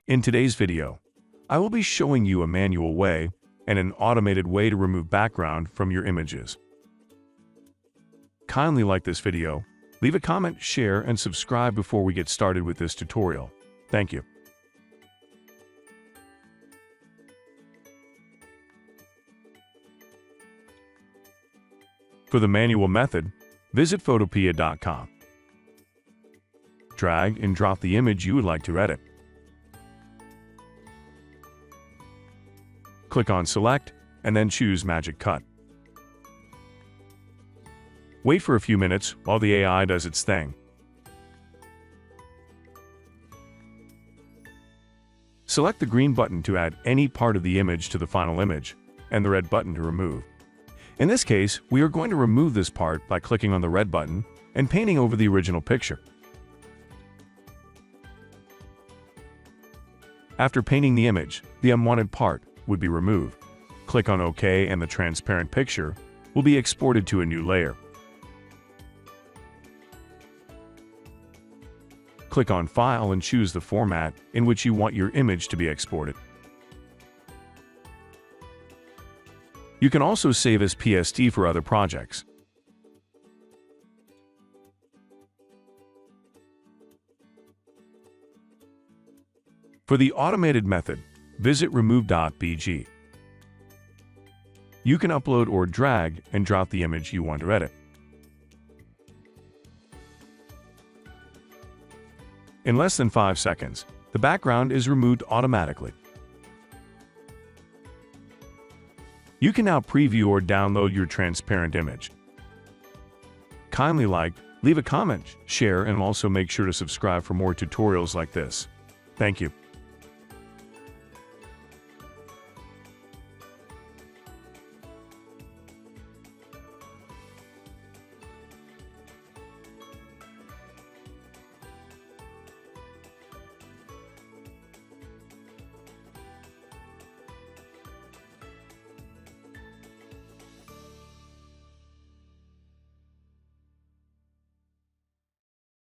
In today's video, I will be showing you a manual way and an automated way to remove background from your images. Kindly like this video, leave a comment, share, and subscribe before we get started with this tutorial. Thank you. For the manual method, visit Photopea.com. Drag and drop the image you would like to edit. Click on Select and then choose Magic Cut. Wait for a few minutes while the AI does its thing. Select the green button to add any part of the image to the final image, and the red button to remove. In this case, we are going to remove this part by clicking on the red button and painting over the original picture. After painting the image, the unwanted part would be removed. Click on OK and the transparent picture will be exported to a new layer. Click on File and choose the format in which you want your image to be exported. You can also save as PSD for other projects. For the automated method, visit Remove.bg. You can upload or drag and drop the image you want to edit. In less than 5 seconds, the background is removed automatically. You can now preview or download your transparent image. Kindly like, leave a comment, share, and also make sure to subscribe for more tutorials like this. Thank you.